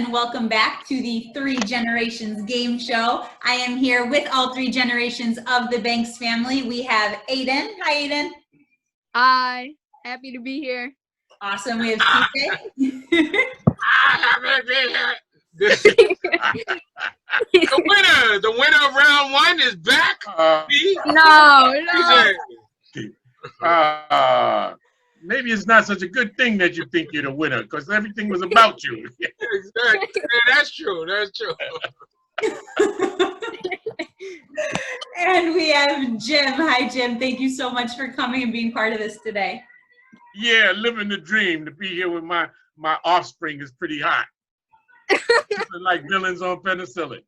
and welcome back to the Three Generations Game Show. I am here with all three generations of the Banks family. We have Aiden. Hi, Aiden. Hi, happy to be here. Awesome. We have CJ. Happy to be here. The winner of round one is back. Maybe it's not such a good thing that you think you're the winner, because everything was about you. Exactly. That's true. That's true. And we have Jim. Hi, Jim. Thank you so much for coming and being part of this today. Yeah, living the dream. To be here with my offspring is pretty hot. Like villains on penicillin.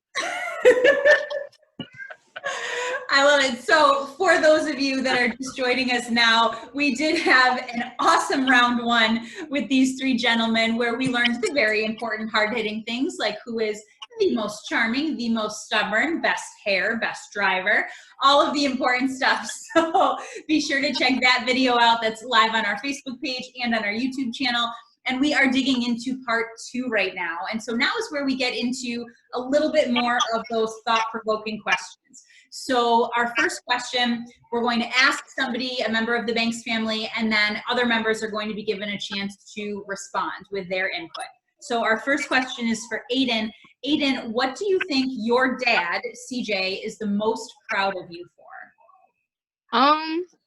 I love it. So for those of you that are just joining us now, we did have an awesome round one with these three gentlemen where we learned the very important hard-hitting things like who is the most charming, the most stubborn, best hair, best driver, all of the important stuff. So be sure to check that video out. That's live on our Facebook page and on our YouTube channel. And we are digging into part 2 right now. And so now is where we get into a little bit more of those thought-provoking questions. So our first question, we're going to ask somebody, a member of the Banks family, and then other members are going to be given a chance to respond with their input. So our first question is for Aiden. Aiden, what do you think your dad, CJ, is the most proud of you for?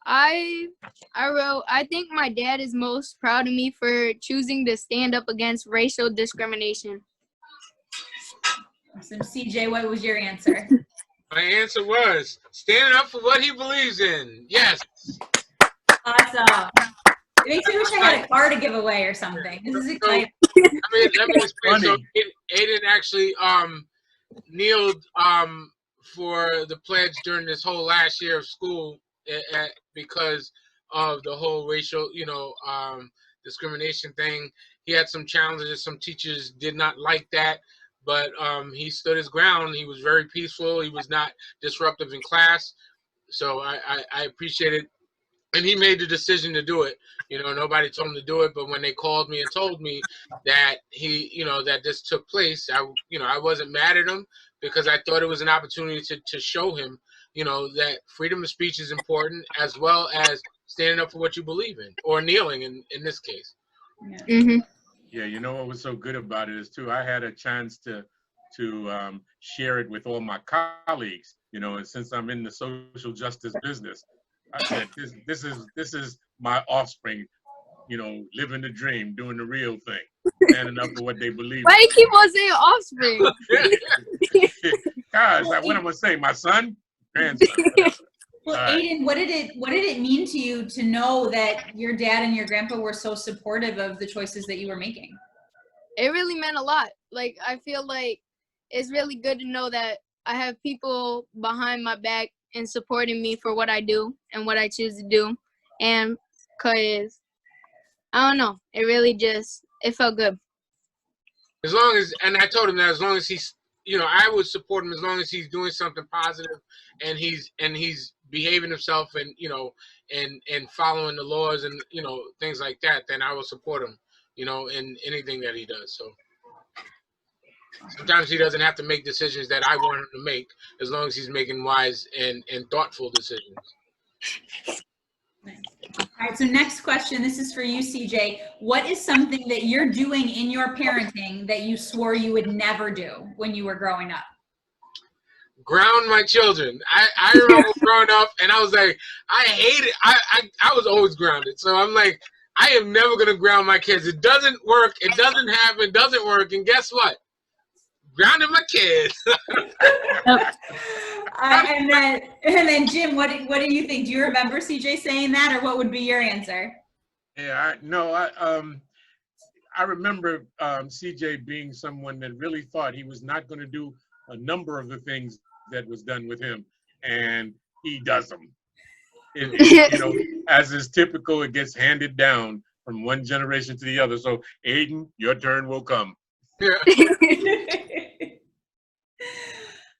I think my dad is most proud of me for choosing to stand up against racial discrimination. So CJ, what was your answer? My answer was standing up for what he believes in. Yes. Awesome. It makes me wish I had a car to give away or something. This is exciting. Let me explain. So Aiden actually kneeled for the pledge during this whole last year of school because of the whole racial, discrimination thing. He had some challenges. Some teachers did not like that. But he stood his ground. He was very peaceful. He was not disruptive in class. So I appreciate it. And he made the decision to do it. Nobody told him to do it. But when they called me and told me that that this took place, I wasn't mad at him because I thought it was an opportunity to show him, that freedom of speech is important as well as standing up for what you believe in or kneeling in this case. Yeah. Mm-hmm. Yeah, what was so good about it is too, I had a chance to share it with all my colleagues, and since I'm in the social justice business, I said this is my offspring, living the dream, doing the real thing, standing up for what they believe. Why do you keep on saying offspring? Guys, what I'm gonna say, my son, grandson. Well, Aiden, what did it mean to you to know that your dad and your grandpa were so supportive of the choices that you were making? It really meant a lot. Like, I feel like it's really good to know that I have people behind my back and supporting me for what I do and what I choose to do. And because, I don't know, it really it felt good. As long as, and I told him that as long as he's, I would support him as long as he's doing something positive and he's behaving himself and and following the laws and things like that, then I will support him in anything that he does. So sometimes he doesn't have to make decisions that I want him to make as long as he's making wise and thoughtful decisions. Nice. All right, so next question, this is for you, CJ. What is something that you're doing in your parenting that you swore you would never do when you were growing up? Ground my children. I remember growing up and I was like, I hate it. I was always grounded. So I'm like, I am never going to ground my kids. It doesn't work. It doesn't happen. It doesn't work. And guess what? Grounded my kids. And then Jim, what do you think? Do you remember CJ saying that, or what would be your answer? Yeah, I remember CJ being someone that really thought he was not going to do a number of the things that was done with him, and he does them. As is typical, it gets handed down from one generation to the other. So, Aiden, your turn will come. Yeah.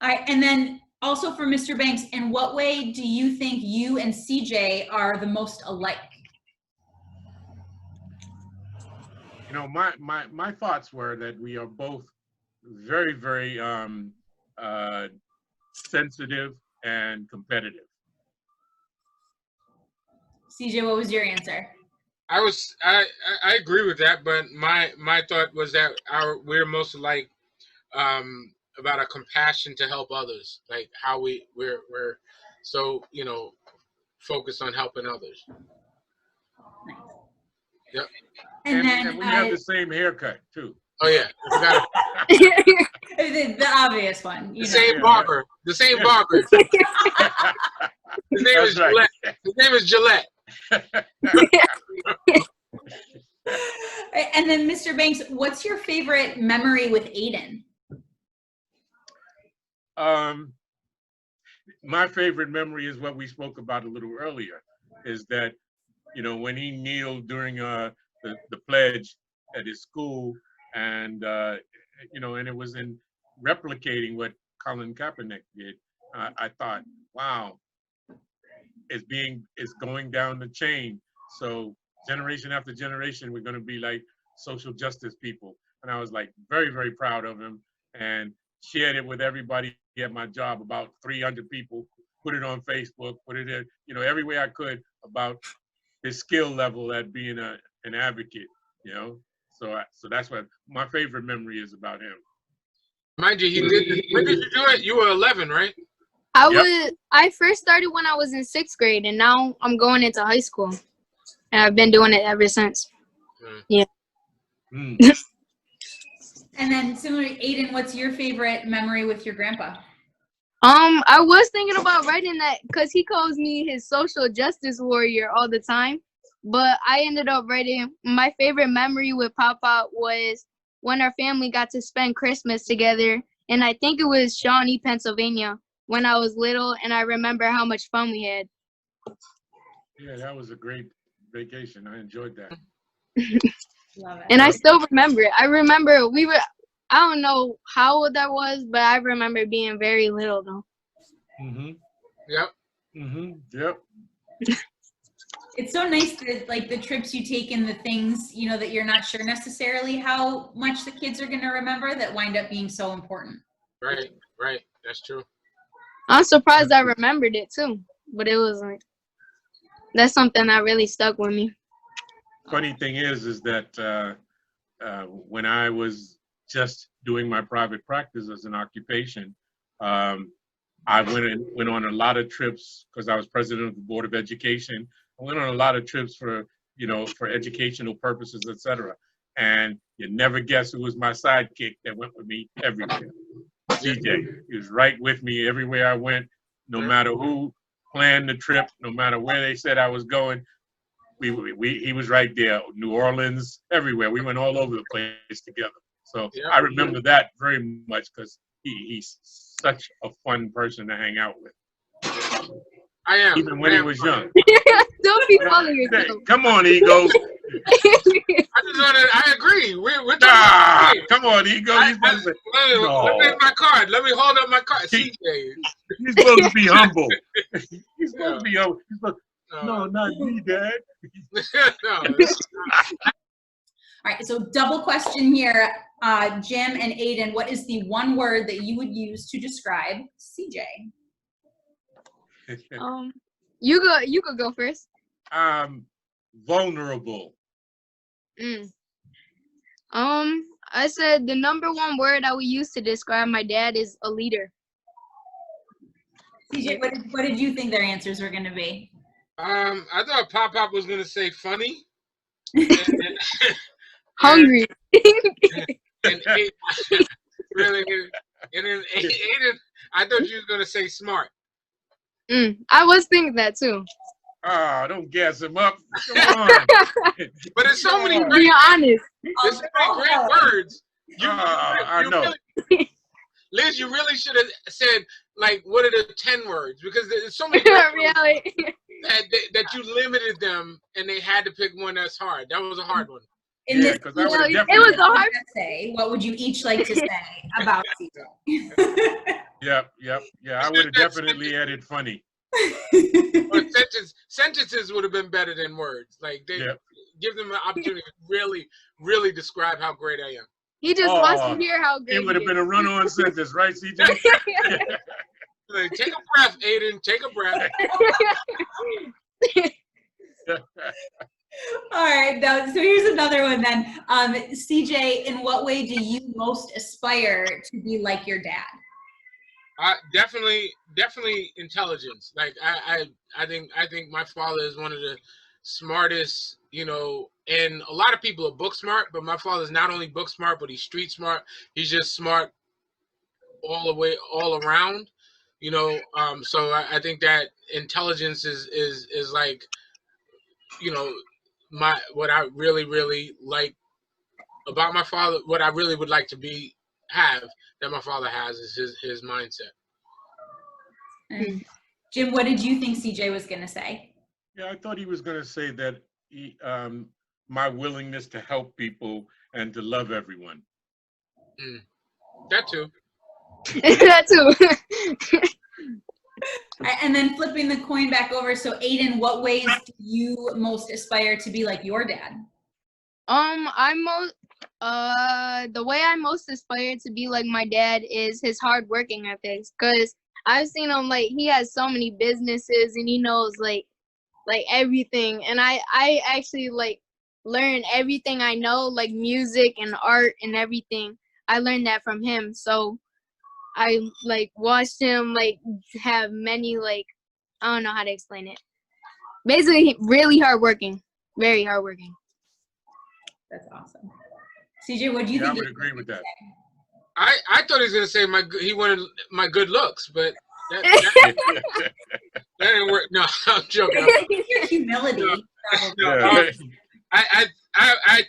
All right, and then also for Mr. Banks, in what way do you think you and CJ are the most alike? My thoughts were that we are both very, very sensitive and competitive. CJ, what was your answer? I agree with that, but my thought was that we're most like about a compassion to help others, like how we're so focused on helping others. Nice. Yep. And then and we have the same haircut too. Oh yeah, I forgot. the obvious one. The same barber. The same barber. His name is Gillette. His name is Gillette. And then, Mr. Banks, what's your favorite memory with Aiden? My favorite memory is what we spoke about a little earlier, is that, when he kneeled during the pledge at his school, and and it was in replicating what Colin Kaepernick did. I thought, wow, it's going down the chain. So generation after generation, we're going to be like social justice people. And I was like very, very proud of him, and shared it with everybody at my job, about 300 people, put it on Facebook, put it in, everywhere I could, about his skill level at being an advocate, So that's what my favorite memory is about him. Mind you, when did you do it? You were 11, right? I first started when I was in 6th grade, and now I'm going into high school, and I've been doing it ever since. Yeah. Mm. And then, similarly, Aiden, what's your favorite memory with your grandpa? I was thinking about writing that because he calls me his social justice warrior all the time. But I ended up writing my favorite memory with Papa was when our family got to spend Christmas together. And I think it was Shawnee, Pennsylvania, when I was little. And I remember how much fun we had. Yeah, that was a great vacation. I enjoyed that. Love it. And I still remember it. I remember I don't know how old I was, but I remember being very little though. Mm-hmm. Yep. Mm-hmm. Yep. It's so nice that like the trips you take and the things, that you're not sure necessarily how much the kids are going to remember that wind up being so important. Right. That's true. I'm surprised I remembered it too, but it was like, that's something that really stuck with me. Funny thing is that when I was just doing my private practice as an occupation, I went on a lot of trips because I was president of the Board of Education. I went on a lot of trips for educational purposes, etc. And you never guess who was my sidekick that went with me everywhere. CJ. He was right with me everywhere I went, no matter who planned the trip, no matter where they said I was going. He was right there. New Orleans, everywhere. We went all over the place together. So yeah. I remember that very much because he's such a fun person to hang out with. I am. Even when he was young. Don't be following yourself. Come on, Ego. I agree. We're talking come on, Ego. Let me have my card. Let me hold up my card. CJ. He's supposed to be humble. He's supposed to be humble. No, not me, Dad. No. All right, so double question here. Jim and Aiden, what is the one word that you would use to describe CJ? You could go first. Vulnerable. I said the number one word I would use to describe my dad is a leader. CJ, what did you think their answers were going to be? I thought Pop was going to say funny. Hungry. And really, and then Aiden, I thought you were going to say smart. I was thinking that too. Oh, don't gas him up. Come on. But there's so many great, be honest. There's so many great words. I know. Really, Liz, you really should have said, like, what are the 10 words? Because there's so many words that you limited them, and they had to pick one that's hard. That was a hard one. In this, it was a hard essay. What would you each like to say about CJ? Yep. I would have definitely added funny. But sentences would have been better than words. Like, give them an opportunity to really, really describe how great I am. He just wants Oh, to hear how great it would have he been a run-on sentence, right, CJ? Like, take a breath, Aiden. Take a breath. All right, now, so here's another one then. CJ, in what way do you most aspire to be like your dad? Definitely intelligence. Like I think my father is one of the smartest, and a lot of people are book smart, but my father's not only book smart, but he's street smart. He's just smart all around, so I think that intelligence is like, what I really like about my father, what I really would like to have that my father has is his mindset. Jim, what did you think CJ was going to say? Yeah, I thought he was going to say that my willingness to help people and to love everyone. That too. That too. And then flipping the coin back over. So Aiden, what ways do you most aspire to be like your dad? The way I most aspire to be like my dad is his hard working ethics, because I've seen him, like, he has so many businesses and he knows like everything, and I actually like learn everything I know, like music and art and everything. I learned that from him. So I like watched him like have many, like, I don't know how to explain it. Basically, really hardworking, very hardworking. That's awesome. CJ, what do you think? I would agree with that. I thought he was gonna say he wanted my good looks, but that didn't work. No, I'm joking. Your humility. No, I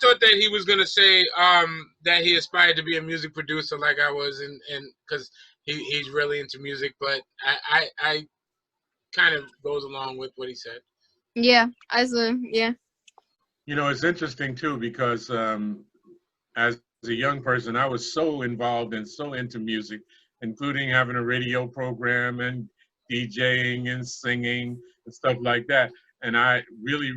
thought that he was gonna say that he aspired to be a music producer like I was, and because he's really into music, but I kind of goes along with what he said. Yeah, It's interesting too, because as a young person, I was so involved and so into music, including having a radio program and DJing and singing and stuff like that. And I really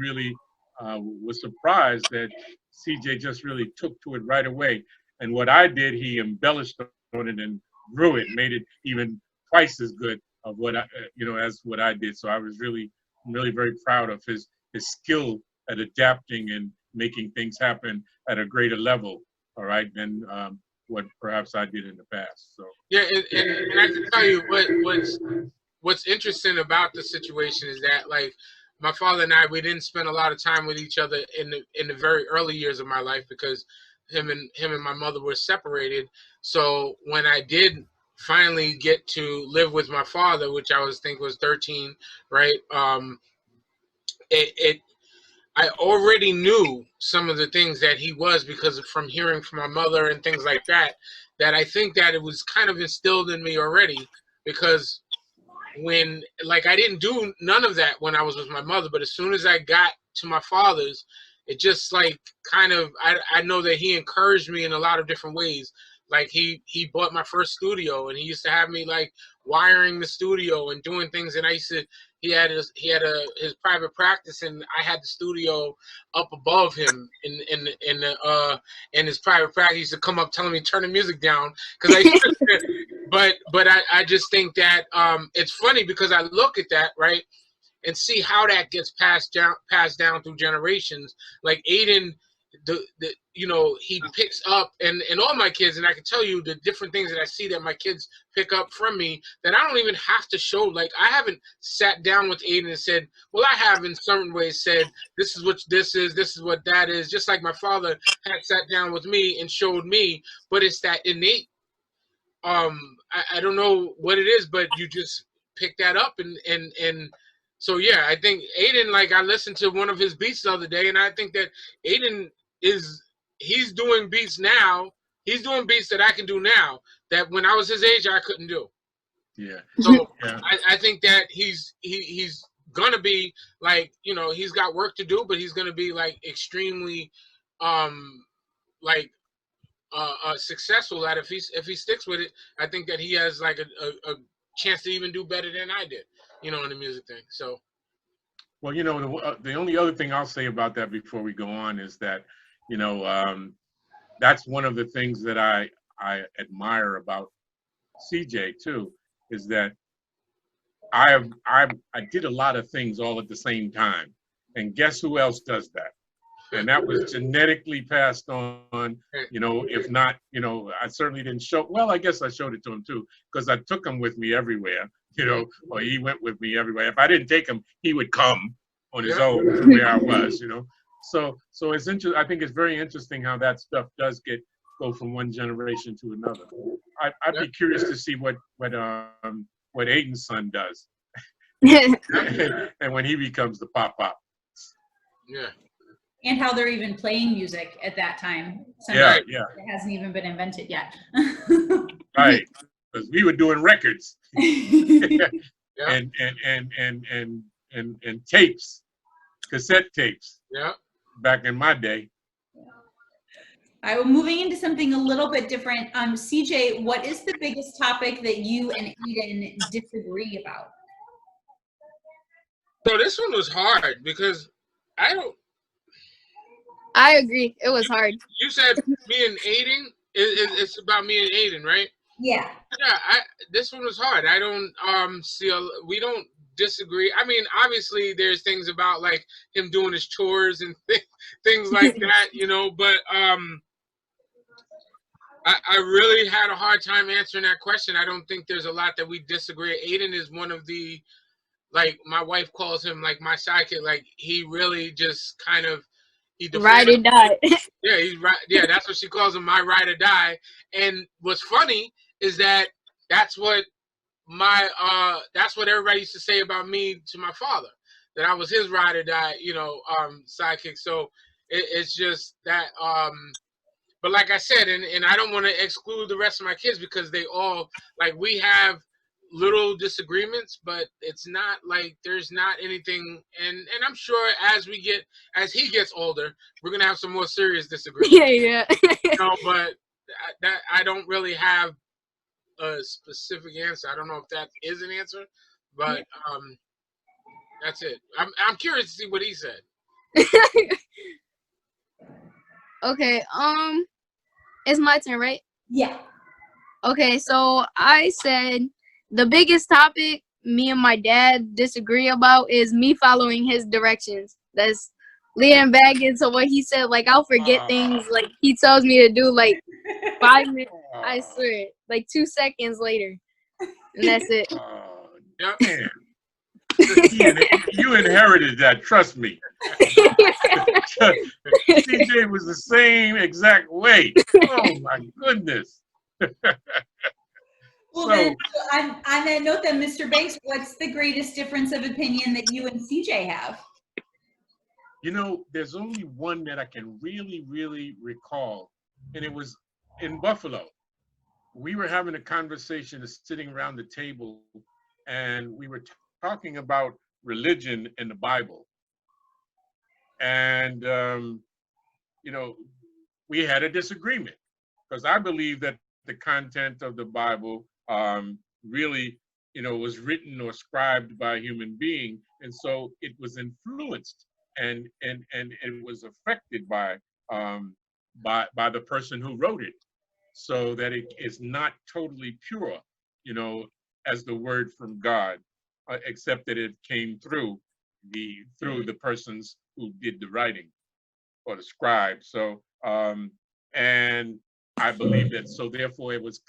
was surprised that CJ just really took to it right away. And what I did, he embellished on it and grew it, made it even twice as good of what as what I did. So I was really very proud of his skill at adapting and making things happen at a greater level, all right, than what perhaps I did in the past. So yeah, and I can tell you what's interesting about the situation is that, like, my father and I, we didn't spend a lot of time with each other in the very early years of my life, because him and my mother were separated. So when I did finally get to live with my father, which I think was 13, right? I already knew some of the things that he was, because from hearing from my mother and things like that, that I think that it was kind of instilled in me already, because when, like, I didn't do none of that when I was with my mother, but as soon as I got to my father's, it just like kind of, I know that he encouraged me in a lot of different ways. Like he bought my first studio, and he used to have me like wiring the studio and doing things. And he had his private practice, and I had the studio up above him in his private practice. He used to come up telling me turn the music down, because but I just think that it's funny, because I look at that, right, and see how that gets passed down through generations. Like Aiden, he picks up, and all my kids, and I can tell you the different things that I see that my kids pick up from me that I don't even have to show. Like, I haven't sat down with Aiden and said, well, I have in certain ways said, this is what this is what that is, just like my father had sat down with me and showed me. But it's that innate, I don't know what it is, but you just pick that up, and so yeah, I think Aiden, like, I listened to one of his beats the other day, and I think that Aiden he's doing beats now. He's doing beats that I can do now, that when I was his age I couldn't do. Yeah. So yeah. I think that he's gonna be like, he's got work to do, but he's gonna be like extremely successful at it if he sticks with it. I think that he has like a chance to even do better than I did, in the music thing. So, well, the only other thing I'll say about that before we go on is that, that's one of the things that I admire about CJ too, is that I did a lot of things all at the same time, and guess who else does that? And that was genetically passed on, you know, if not, you know, I certainly didn't show, well, I guess I showed it to him too, because I took him with me everywhere, you know, or he went with me everywhere. If I didn't take him, he would come on his own to where I was, you know. So it's interesting. I think it's very interesting how that stuff does go from one generation to another. I'd be curious to see what Aiden's son does, and when he becomes the pop. Yeah. And how they're even playing music at that time. Yeah. It hasn't even been invented yet. Right, because we were doing records Yeah. and tapes, cassette tapes. Yeah. Back in my day. All right, well, moving into something a little bit different. CJ, what is the biggest topic that you and Eden disagree about? So this one was hard because I agree. It was hard. You said me and Aiden. It's about me and Aiden, right? Yeah. Yeah. This one was hard. I don't we don't disagree. I mean, obviously there's things about like him doing his chores and things like that, you know, but I really had a hard time answering that question. I don't think there's a lot that we disagree. Aiden is one of the, like, my wife calls him like my sidekick. Like, he really just kind of, Ride or die. Yeah, he's right. Yeah, that's what she calls him, my ride or die. And what's funny is that's what everybody used to say about me to my father, that I was his ride or die, you know, sidekick. So it's just that, but like I said, and I don't want to exclude the rest of my kids because they all, like, we have little disagreements, but it's not like there's not anything, and I'm sure as he gets older, we're gonna have some more serious disagreements. Yeah. You know, but that I don't really have a specific answer. I don't know if that is an answer, but that's it. I'm curious to see what he said. Okay, it's my turn, right? Yeah. Okay, so I said the biggest topic me and my dad disagree about is me following his directions. That's leading back into what he said. Like, I'll forget things like he tells me to do, like 5 minutes. I swear, like 2 seconds later, and that's it. Yeah. Man. You inherited that, trust me. CJ was the same exact way. Oh my goodness. Well, then, on that note, then, Mr. Banks, what's the greatest difference of opinion that you and CJ have? You know, there's only one that I can really, really recall, and it was in Buffalo. We were having a conversation, sitting around the table, and we were talking about religion in the Bible. And, you know, we had a disagreement because I believe that the content of the Bible really, you know, was written or scribed by a human being. And so it was influenced and it was affected by the person who wrote it, so that it is not totally pure, you know, as the word from God, except that it came through the persons who did the writing or the scribe. So and I believe that, so therefore it was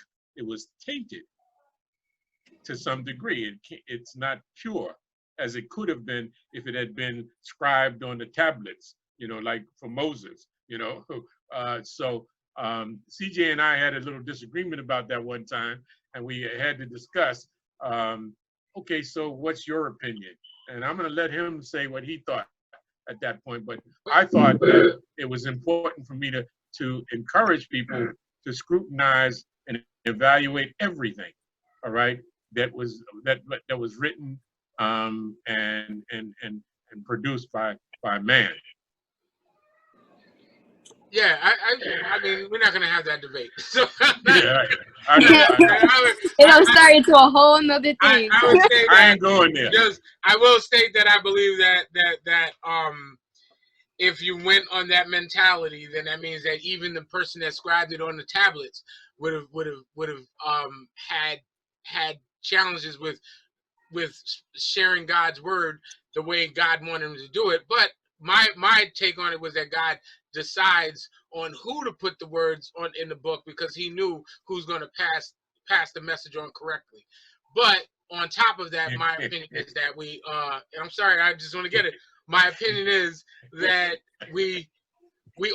tainted to some degree. It's not pure as it could have been if it had been scribed on the tablets, you know, like for Moses, you know. So CJ and I had a little disagreement about that one time, and we had to discuss, okay, so what's your opinion? And I'm going to let him say what he thought at that point. But I thought that it was important for me to encourage people to scrutinize and evaluate everything, all right, that was written and produced by man. Yeah, I mean, we're not gonna have that debate. So Yeah, It'll start into a whole nother thing. I would say that I ain't going there. I will state that I believe that if you went on that mentality, then that means that even the person that scribed it on the tablets would have had challenges with sharing God's word the way God wanted him to do it. But my take on it was that God decides on who to put the words on in the book, because he knew who's going to pass the message on correctly. But on top of that, my opinion is that and I'm sorry, I just want to get it. My opinion is that we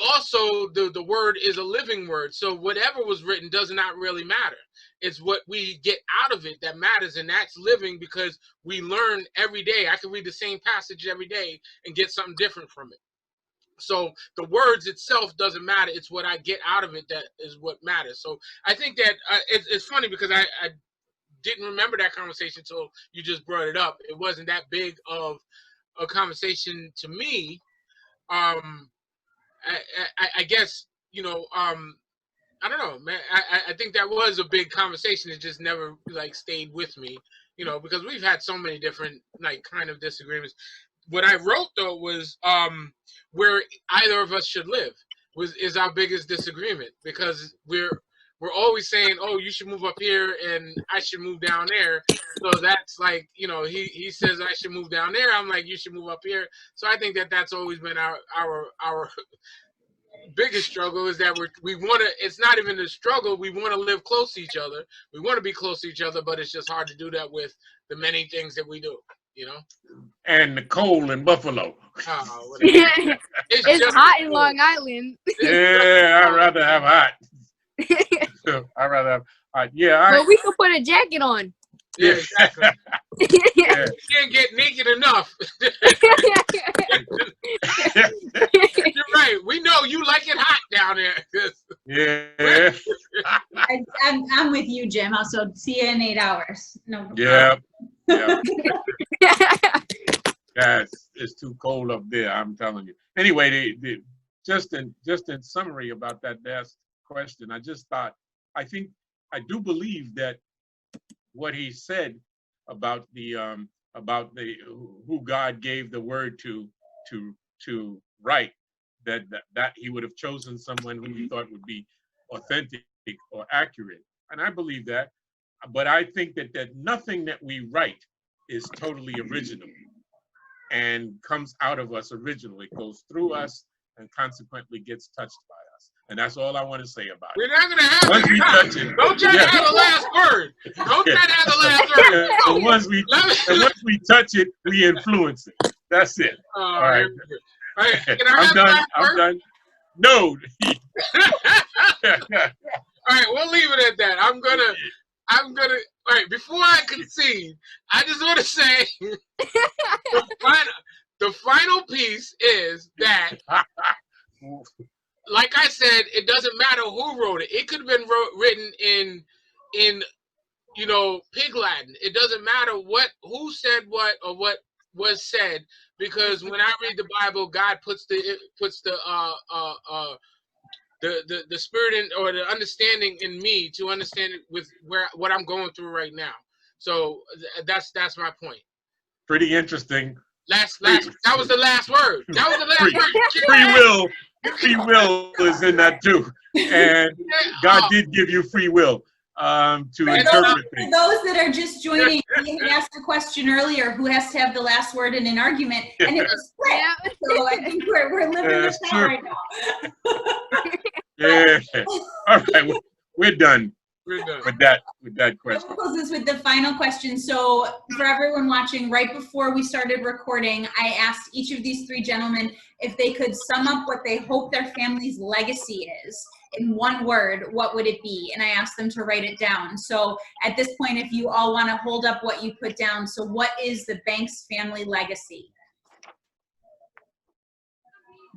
also, the word is a living word. So whatever was written does not really matter. It's what we get out of it that matters, and that's living, because we learn every day. I can read the same passage every day and get something different from it. So the words itself doesn't matter. It's what I get out of it that is what matters. So I think that it's funny, because I didn't remember that conversation until you just brought it up. It wasn't that big of a conversation to me. I guess, I don't know, man. I think that was a big conversation. It just never stayed with me, because we've had so many different kind of disagreements. What I wrote though was where either of us should live is our biggest disagreement, because we're always saying, oh, you should move up here and I should move down there. So that's he says I should move down there. I'm like, you should move up here. So I think that that's always been our biggest struggle, is that we want to, it's not even a struggle. We want to live close to each other. We want to be close to each other, but it's just hard to do that with the many things that we do, And the cold in Buffalo. Oh, it's hot in Long Island. Yeah, I'd rather have hot. I'd rather have hot. Yeah. But we could put a jacket on. Yeah, exactly. Yeah. You can't get naked enough. You're right. We know you like it hot down there. Yeah. I'm with you, Jim. Also, see you in 8 hours. No. Yeah. Yeah. Guys, it's too cold up there, I'm telling you. Anyway, just in summary about that last question, I just thought, I do believe that what he said about who God gave the word to write, that he would have chosen someone who he thought would be authentic or accurate. And I believe that, but I think that nothing that we write is totally original and comes out of us originally. It goes through us and consequently gets touched by us. And that's all I want to say about it. We're not going to have Once we touch it. Don't try to have the last word. Don't try to have the last word. So once we touch it, we influence it. That's it. All right. All right. Can I have the last word? I'm done. No. All right, we'll leave it at that. I'm gonna, all right, before I concede, I just want to say the final piece is that, like I said, it doesn't matter who wrote it. It could have been written in Pig Latin. It doesn't matter who said what or what was said, because when I read the Bible, God puts the spirit in, or the understanding in me to understand it with what I'm going through right now. So that's my point. Pretty interesting. That was the last word. That was the last word. Free will is in that too, and God did give you free will to interpret things. For those that are just joining, we had asked a question earlier: who has to have the last word in an argument? And it was split. Yeah. So I think we're living this out right now. Yeah. All right, we're done. We're done. With that question. We'll close this with the final question. So for everyone watching, right before we started recording, I asked each of these three gentlemen if they could sum up what they hope their family's legacy is in one word. What would it be? And I asked them to write it down. So at this point, if you all want to hold up what you put down, so what is the Banks family legacy?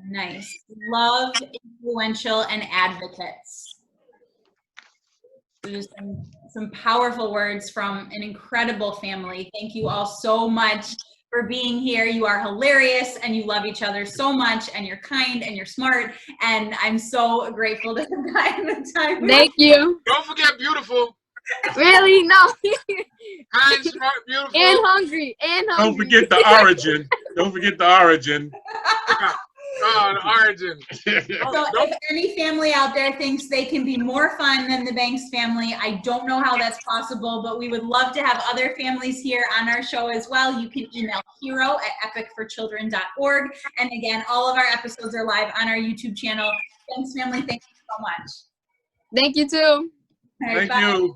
Nice. Love, influential, and advocates. There's some powerful words from an incredible family. Thank you all so much for being here. You are hilarious and you love each other so much, and you're kind and you're smart, and I'm so grateful to have gotten the time. Thank you. Don't forget beautiful. Really? No. Kind, smart, beautiful. And hungry. Don't forget the origin. Don't forget the origin. Oh, the origin. So if any family out there thinks they can be more fun than the Banks family, I don't know how that's possible, but we would love to have other families here on our show as well. You can email hero@epicforchildren.org. And again, all of our episodes are live on our YouTube channel. Banks family, thank you so much. Thank you too. All right, Thank bye, you. everyone.